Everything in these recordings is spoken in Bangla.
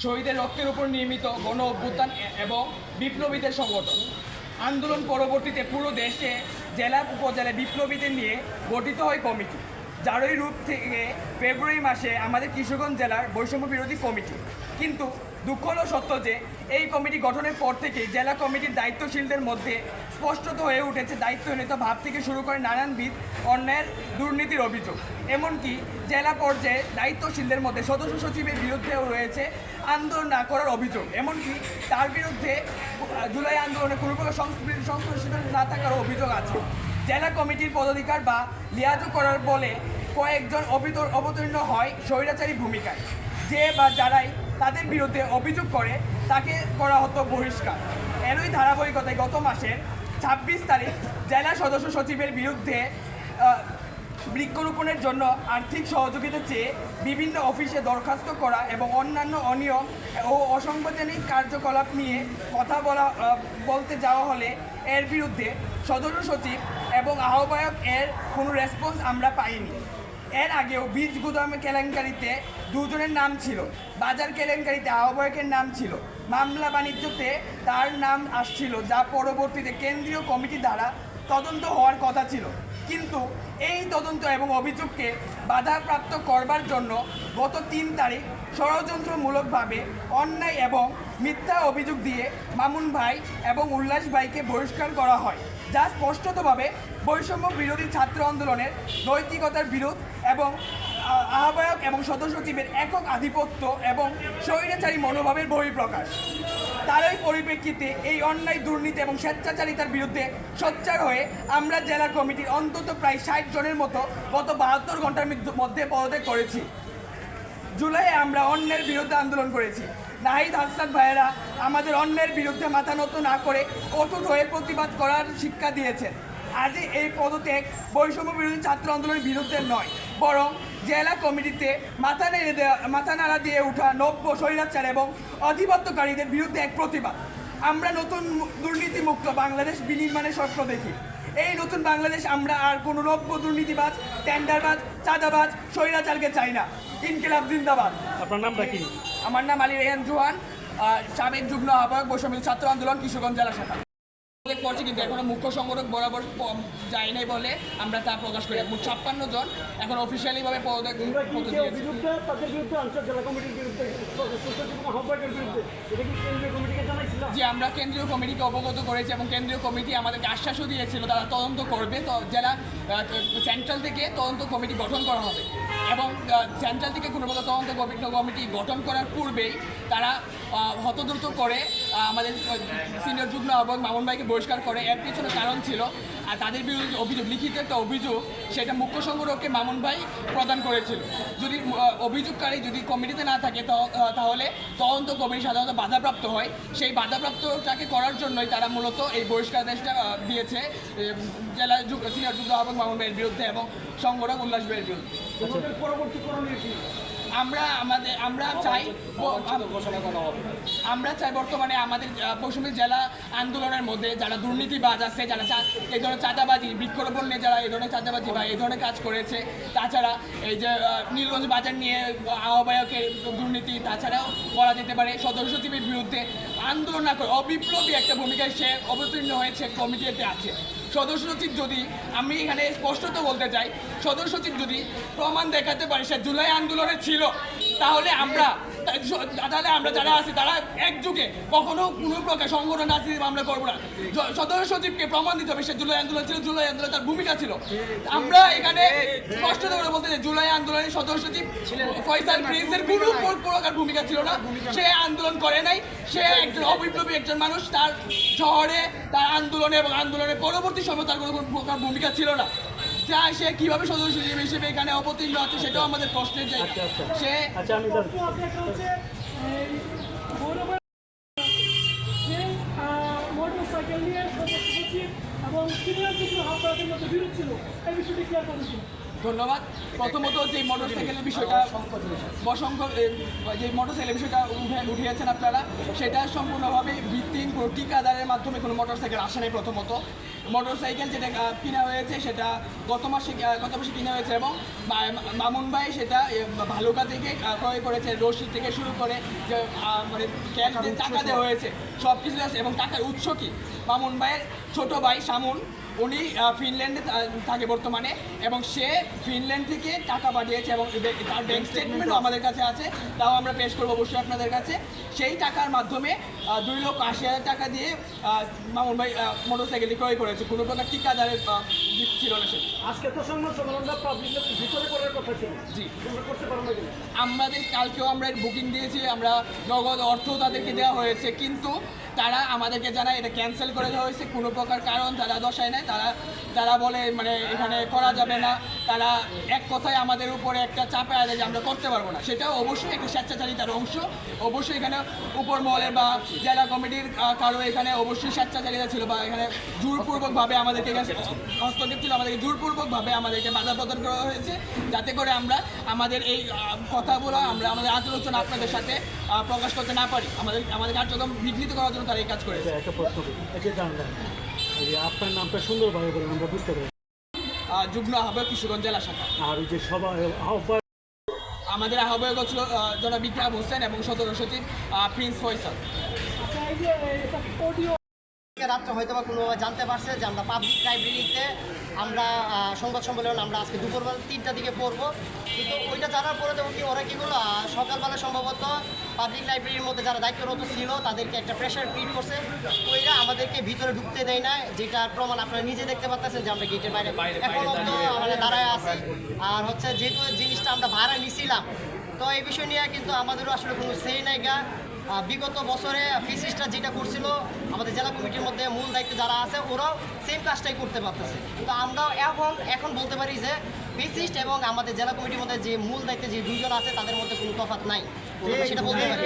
শহীদের রক্তের উপর নির্মিত গণ অভ্যুত্থান এবং বিপ্লবীদের সংগঠন। আন্দোলন পরবর্তীতে পুরো দেশে জেলা উপজেলায় বিপ্লবীদের নিয়ে গঠিত হয় কমিটি, যারই রূপ থেকে ফেব্রুয়ারি মাসে আমাদের কিশোরগঞ্জ জেলার বৈষম্য বিরোধী কমিটি। কিন্তু দুঃখ হলো সত্য যে এই কমিটি গঠনের পর থেকেই জেলা কমিটির দায়িত্বশীলদের মধ্যে স্পষ্টত হয়ে উঠেছে দায়িত্বহীনতা ভাব থেকে শুরু করে নানানবিধ অন্যায়ের দুর্নীতির অভিযোগ। এমনকি জেলা পর্যায়ে দায়িত্বশীলদের মধ্যে সদস্য সচিবের বিরুদ্ধেও রয়েছে আন্দোলন না করার অভিযোগ। এমনকি তার বিরুদ্ধে জুলাই আন্দোলনে কোনো প্রকার সংশ্লিষ্ট না থাকার অভিযোগ আছে। জেলা কমিটির পদাধিকার বা লিয়াজু করার বলে কয়েকজন অবতীর্ণ হয় স্বৈরাচারী ভূমিকায়। যে বা যারাই তাদের বিরুদ্ধে অভিযোগ করে তাকে করা হতো বহিষ্কার। এরই ধারাবাহিকতায় গত মাসের 26 তারিখ জেলা সদস্য সচিবের বিরুদ্ধে বৃক্ষরোপণের জন্য আর্থিক সহযোগিতা চেয়ে বিভিন্ন অফিসে দরখাস্ত করা এবং অন্যান্য অনিয়ম ও অসাংবিধানিক কার্যকলাপ নিয়ে কথা বলতে যাওয়া হলে এর বিরুদ্ধে সদস্য সচিব এবং আহ্বায়ক এর কোনো রেসপন্স আমরা পাইনি। এর আগেও বীজ গুদাম কেলেঙ্কারিতে দুজনের নাম ছিল, বাজার কেলেঙ্কারিতে আহ্বায়কের নাম ছিল, মামলা বাণিজ্যতে তার নাম আসছিল, যা পরবর্তীতে কেন্দ্রীয় কমিটি দ্বারা তদন্ত হওয়ার কথা ছিল। কিন্তু এই তদন্ত এবং অভিযোগকে বাধাপ্রাপ্ত করবার জন্য গত 3 তারিখ ষড়যন্ত্রমূলকভাবে অন্যায় এবং মিথ্যা অভিযোগ দিয়ে মামুন ভাই এবং উল্লাস ভাইকে বহিষ্কার করা হয়, যা স্পষ্টতভাবে বৈষম্য বিরোধী ছাত্র আন্দোলনের নৈতিকতার বিরোধ এবং আহ্বায়ক এবং সদস্য সচিবের একক আধিপত্য এবং স্বৈরাচারী মনোভাবের বহিঃপ্রকাশ। তারই পরিপ্রেক্ষিতে এই অন্যায়, দুর্নীতি এবং স্বেচ্ছাচারিতার বিরুদ্ধে সোচ্চার হয়ে আমরা জেলা কমিটির অন্তত প্রায় 60 জনের মতো গত 72 ঘন্টার মধ্যে পদত্যাগ করেছি। জুলাইয়ে আমরা অন্যের বিরুদ্ধে আন্দোলন করেছি। নাহিদ হাসান ভাইয়েরা আমাদের অন্যের বিরুদ্ধে মাথা নত না করে অটুট হয়ে প্রতিবাদ করার শিক্ষা দিয়েছেন। আজ এই পদত্যাগ বৈষম্য বিরোধী ছাত্র আন্দোলনের বিরুদ্ধে নয়, বরং জেলা কমিটিতে মাথা নাড়া দিয়ে ওঠা নব্য স্বৈরাচার এবং আধিপত্যকারীদের বিরুদ্ধে এক প্রতিবাদ। আমরা নতুন দুর্নীতিমুক্ত বাংলাদেশ বিনির্মাণের স্বপ্ন দেখি। এই নতুন বাংলাদেশ আমরা আর কোনো নব্য দুর্নীতিবাজ, টেন্ডারবাজ, চাঁদাবাজ, স্বৈরাচারকে চাই না। ইনকিলাব জিন্দাবাদ। আপনার নামটা কি? আমার নাম আলী রেহান জোহান, সাবেক যুগ্ম আহ্বায়ক বৈষম্য ছাত্র আন্দোলন কিশোরগঞ্জ জেলা শাখা। করছি কিন্তু এখনো মুখ্য সংগঠক বরাবর যায় নাই বলে আমরা তা প্রকাশ করি। 56 জন এখন অফিসিয়ালিভাবে পদত্যাগ যে আমরা কেন্দ্রীয় কমিটিকে অবগত করেছি এবং কেন্দ্রীয় কমিটি আমাদেরকে আশ্বাসও দিয়েছিল তারা তদন্ত করবে। তো জেলা সেন্ট্রাল থেকে তদন্ত কমিটি গঠন করা হবে এবং সেন্ট্রাল থেকে কোনো প্রকার তদন্ত কমিটি গঠন করার পূর্বেই তারা হতদ্রুত করে আমাদের সিনিয়র যুগ্ম আহ্বায়ক মামুন ভাইকে বহিষ্কার করে। এর পিছনে কারণ ছিল আর তাদের বিরুদ্ধে অভিযোগ, লিখিত একটা অভিযোগ, সেটা মুখ্য সংগঠককে মামুন ভাই প্রদান করেছিল। যদি অভিযোগকারী যদি কমিটিতে না থাকে তাহলে তদন্ত কমিটি সাধারণত বাধাপ্রাপ্ত হয়। সেই বাধাপ্রাপ্তটাকে করার জন্যই তারা মূলত এই বহিষ্কার দেশটা দিয়েছে জেলা সিনিয়র যুগ্ম আহ্বায়ক মামুন ভাইয়ের বিরুদ্ধে এবং সংগঠক উল্লাস ভাইয়ের বিরুদ্ধে। আমরা চাই বর্তমানে আমাদের পশ্চিমবঙ্গ জেলা আন্দোলনের মধ্যে যারা দুর্নীতিবাজ আছে, যারা এই ধরনের চাঁদাবাজি, বৃক্ষরোপণ নিয়ে যারা এই ধরনের চাঁদাবাজি বা এই ধরনের কাজ করেছে, তাছাড়া এই যে নীলগঞ্জ বাজার নিয়ে আহ্বায়কের দুর্নীতি, তাছাড়াও বলা যেতে পারে সদস্য সচিবের বিরুদ্ধে আন্দোলন না করে অবিপ্লবী একটা ভূমিকায় সে অবতীর্ণ হয়েছে, কমিটিতে আছে। সদস্য সচিব যদি, আমি এখানে স্পষ্টত বলতে চাই, সদস্য সচিব যদি প্রমাণ দেখাতে পারে সে জুলাই আন্দোলনে ছিল, তাহলে আমরা যারা আছি তারা একযুগে কখনো কোনো প্রকার সংগঠন রাজনীতি আমরা করবো না। সদস্য সচিবকে প্রমাণ দিতে হবে সে জুলাই আন্দোলন ছিল, জুলাই আন্দোলনে তার ভূমিকা ছিল। আমরা এখানে স্পষ্টত করে বলতে চাই জুলাই আন্দোলনের সদস্য সচিব ফয়সাল প্রিন্সের কোনো প্রকার ভূমিকা ছিল না। সে আন্দোলন করে নাই, সে একজন অবিপ্লবী একজন মানুষ। তার শহরে তার আন্দোলনে এবং আন্দোলনের পরবর্তী সময় তার কোনো প্রকার ভূমিকা ছিল না। সে কিভাবে সদস্য সচিব হিসেবে এখানে অবতীর্ণ আছে সেটাও আমাদের প্রশ্নের জায়গা। সে মোটরসাইকেল নিয়ে সদস্য সচিব এবং সিনিয়র যুগ্ম আহ্বায়কের মধ্যে বিরোধ ছিল, এই বিষয়টি ক্লিয়ার করেছিল। ধন্যবাদ। প্রথমত যে মোটরসাইকেলের বিষয়টা যে মোটরসাইকেলের বিষয়টা উঠিয়েছেন আপনারা, সেটা সম্পূর্ণভাবে ভিত্তিহীন। কোনো ঠিকাদারের মাধ্যমে কোনো মোটরসাইকেল আসে নাই। প্রথমত মোটরসাইকেল যেটা কিনা হয়েছে সেটা গত মাসে কিনা হয়েছে এবং মামুন ভাই সেটা ভালুকা থেকে ক্রয় করেছে, রশি থেকে শুরু করে যে মানে ক্যাশ যে টাকা দেওয়া হয়েছে সব কিছু আছে। এবং টাকার উৎস কি, মামুন ভাইয়ের ছোট ভাই শামুন, উনি ফিনল্যান্ডে থাকে বর্তমানে এবং সে ফিনল্যান্ড থেকে টাকা পাঠিয়েছে এবং তার ব্যাংক স্টেটমেন্টও আমাদের কাছে আছে, তাও আমরা পেশ করবো অবশ্যই আপনাদের কাছে। সেই টাকার মাধ্যমে 2,80,000 টাকা দিয়ে মামুন ভাই মোটরসাইকেলটি ক্রয় করেছে, কোনো প্রকার ঠিকাদারের ছিল না সেটা। আজকে তো সংবাদ সম্মেলনটা পাবলিকের ভিতরে করার কথা ছিল, জি, তোমরা করতে পারো না কেন? আমাদের কালকেও আমরা বুকিং দিয়েছি, আমরা নগদ অর্থ তাদেরকে দেওয়া হয়েছে, কিন্তু তারা আমাদেরকে জানায় এটা ক্যান্সেল করে দেওয়া হয়েছে, কোনো প্রকার কারণ তারা দর্শায় নাই। তারা বলে মানে এখানে করা যাবে না, তারা এক কথায় আমাদের উপরে একটা চাপে দেয় যে আমরা করতে পারবো না। সেটাও অবশ্যই একটা স্বেচ্ছাচারিতার অংশ, অবশ্যই এখানে উপর মহলে বা জেলা কমিটির কারো এখানে অবশ্যই স্বেচ্ছাচারিতা ছিল বা এখানে জোরপূর্বকভাবে আমাদেরকে হস্তক্ষেপ ছিল, আমাদেরকে জোরপূর্বকভাবে আমাদেরকে বাধা প্রদান করা হয়েছে, যাতে করে আমরা আমাদের এই কথাগুলো আমরা আমাদের আলোচনা আপনাদের সাথে প্রকাশ করতে না পারি। আমাদের কার্যক্রম বিঘ্নিত করার জন্য তারা এই কাজ করেছে। একটা প্রশ্ন করি, এই যে জানলাম এই যে আপনার নামটা সুন্দরভাবে বলেন আমরা বুঝতে পারি, যুগ্ম আহ্বায়ক কিশোরগঞ্জ জেলা শাখা। আর ওই যে সবাই আহ্বায়ক আমাদের আহ্বায়ক ছিল জনাব বিক্রম হোসেন এবং সদর সচিব প্রিন্স ফয়সাল। আচ্ছা, এই যে এটা অডিও রাত্রে হয়তো বা কোনোভাবে জানতে পারছে যে আমরা পাবলিক লাইব্রেরিতে আমরা সংবাদ সম্মেলন আমরা আজকে দুপুরবেলা 3টার দিকে পড়বো, কিন্তু ওইটা জানার পরে তো কি ওরা কী করলো সকালবেলা সম্ভবত পাবলিক লাইব্রেরির মধ্যে যারা দায়িত্বরত ছিল তাদেরকে একটা প্রেশার ক্রিয়েট করছে, ওইটা আমাদেরকে ভিতরে ঢুকতে দেয় না, যেটার প্রমাণ আপনারা নিজে দেখতে পাচ্ছেন যে আমরা গেটের বাইরে এখন অব্দি আমরা দাঁড়ায় আছি। আর হচ্ছে যেহেতু জিনিসটা আমরা ভাড়া নিছিলাম, তো এই বিষয় নিয়ে কিন্তু আমাদেরও আসলে কোনো সেই নাইগা। বিগত বছরে ফিসিসটা যেটা করছিল আমাদের জেলা কমিটির মধ্যে মূল দায়িত্ব যারা আছে ওরাও সেম কাজটাই করতে পারতেছে, তো আমরাও এখন বলতে পারি যে ফিসিস্ট এবং আমাদের জেলা কমিটির মধ্যে যে মূল দায়িত্বে যে দুইজন আছে তাদের মধ্যে কোনো তফাৎ নাই, আমরা সেটা বলতে পারি।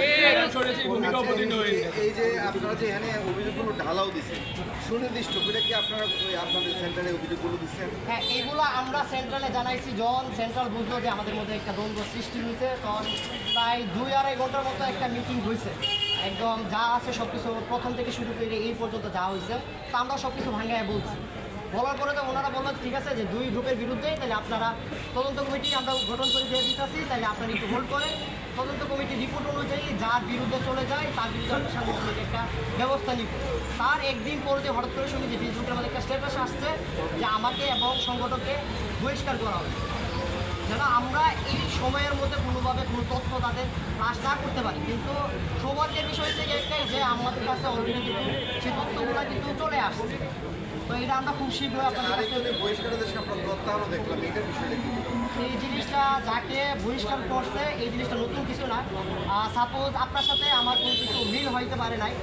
এই যে আপনারা যে এখানে অভিযোগগুলো ঢালাও দিচ্ছেন সুনির্দিষ্ট করে কি আপনারা আপনাদের সেন্টারে অভিযোগগুলো দিচ্ছেন? হ্যাঁ, এইগুলো আমরা সেন্ট্রালে জানাইছি, যখন সেন্ট্রাল বুঝলো যে আমাদের মধ্যে একটা দ্বন্দ্ব সৃষ্টি হয়েছে, তখন প্রায় 2-2.5 ঘন্টার মতো একটা মিটিং হয়েছে, একদম যা আছে সব কিছু প্রথম থেকে শুরু করে এই পর্যন্ত যা হয়েছে তা আমরা সব কিছু ভাঙায় বলছি। বলার পরে তো ওনারা বললো ঠিক আছে যে 2 গ্রুপের বিরুদ্ধে তাহলে আপনারা তদন্ত কমিটি আমরা গঠন করে দিয়ে দিতেছি, তাহলে আপনারা একটু হোল্ড করে তদন্ত কমিটির রিপোর্ট অনুযায়ী যার বিরুদ্ধে চলে যায় তার বিরুদ্ধে আমরা সাংগঠনিক একটা ব্যবস্থা নিব। তার একদিন পরে যে হঠাৎ করে শুনি যে ফেসবুকের মধ্যে একটা স্ট্যাটাস আসছে যে আমাকে এবং সংগঠনকে বহিষ্কার করা হবে, যেন আমরা এই সময়ের মধ্যে কোনোভাবে কোনো তথ্য তাদের পাস না করতে পারি। কিন্তু সৌভাগ্যের বিষয় হচ্ছে একটাই যে আমাদের কাছে অলরেডি কিন্তু সেই তথ্যগুলো কিন্তু চলে আসছে, তো এটা আমরা খুব শীঘ্রই আপনাদের কাছে আরেকজনের বহিষ্কারের দেশে আমরা প্রত্যাহারও দেখলাম, এটার বিষয়টা কি? এই জিনিসটা যাকে বহিষ্কার করছে এই জিনিসটা নতুন কিছু না। সাপোজ আপনার সাথে আমার কোনো কিছু মিল হইতে পারে নাই,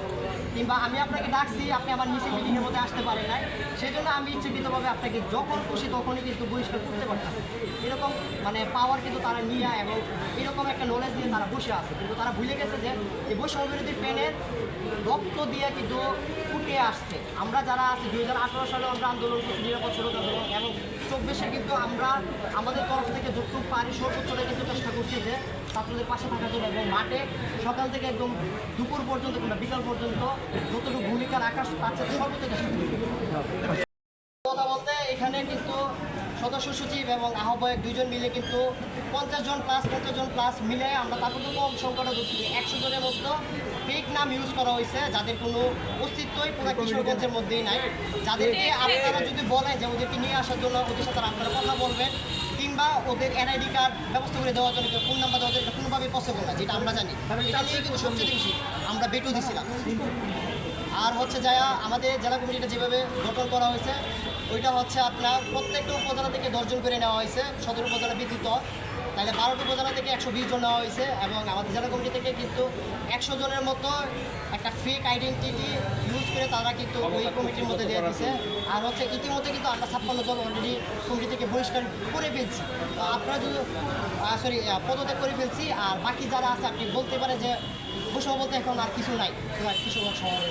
কিংবা আমি আপনাকে ডাকছি আপনি আমার নিচে মিটিংয়ের মধ্যে আসতে পারে নাই, সেই জন্য আমি ইচ্ছাকৃতভাবে আপনাকে যখন খুশি তখনই কিন্তু বহিষ্কার করতে পারতাম। এরকম মানে পাওয়ার কিন্তু তারা নিয়ে এবং এরকম একটা নলেজ নিয়ে তারা বসে আছে, কিন্তু তারা ভুলে গেছে যে এই বৈষম্য বিরোধী প্যানের রক্ত দিয়ে কিন্তু ফুটে আসছে। আমরা যারা আছি 2018 সালে আমরা আন্দোলন করছি, নিরাপদ সড়ক আন্দোলন, এবং 24-এ কিন্তু আমরা আমাদের তরফ থেকে যতটুকু পারি সর্বোচ্চটা কিন্তু চেষ্টা করছি যে ছাত্রদের পাশে থাকার জন্য, এবং মাঠে সকাল থেকে একদম দুপুর পর্যন্ত কিংবা বিকাল পর্যন্ত যতটুকু ভূমিকা রাখার তার সাথে সর্বোচ্চ চেষ্টা করছি। কথা বলতে এখানে কিন্তু সদস্য সচিব এবং আহ্বায়ক 2 জন মিলে কিন্তু 50 জন প্লাস মিলে আমরা তারপর তো কম সংখ্যাটা ধরছি 100 জনের মধ্যে ফেক নাম ইউজ করা হয়েছে, যাদের কোনো অস্তিত্বই পুরো কিশোরগঞ্জের মধ্যেই নাই, যাদেরকে আপনারা যদি বলেন যে ওদেরকে নিয়ে আসার জন্য ওদের সাথে আপনারা কথা বলবেন কিংবা ওদের এনআইডি কার্ড ব্যবস্থা করে দেওয়ার জন্য ফোন নাম্বার দেওয়ার জন্য কোনোভাবেই পসিবল না, যেটা আমরা জানি। এটা নিয়ে কিন্তু সবচেয়ে বেশি আমরা বেটু দিছিলাম। আর হচ্ছে যা আমাদের জেলা কমিটিটা যেভাবে গঠন করা হয়েছে ওইটা হচ্ছে আপনার প্রত্যেকটা উপজেলা থেকে 10 জন করে নেওয়া হয়েছে, সদর উপজেলা ব্যতীত, তাহলে 12টা উপজেলা থেকে 120 জন নেওয়া হয়েছে, এবং আমাদের জেলা কমিটি থেকে কিন্তু 100 জনের মতো একটা ফেক আইডেন্টিটি ইউজ করে তারা কিন্তু ওই কমিটির মধ্যে দিয়ে দিচ্ছে। আর হচ্ছে ইতিমধ্যে কিন্তু আমরা 56 জন অলরেডি কমিটি থেকে বহিষ্কার করে ফেলছি, তো আপনারা যদি পদত্যাগ করে ফেলছি, আর বাকি যারা আছে আপনি বলতে পারেন যে বৈষম্য বলতে এখন আর কিছু নাই, কিশোরগঞ্জ শহরে।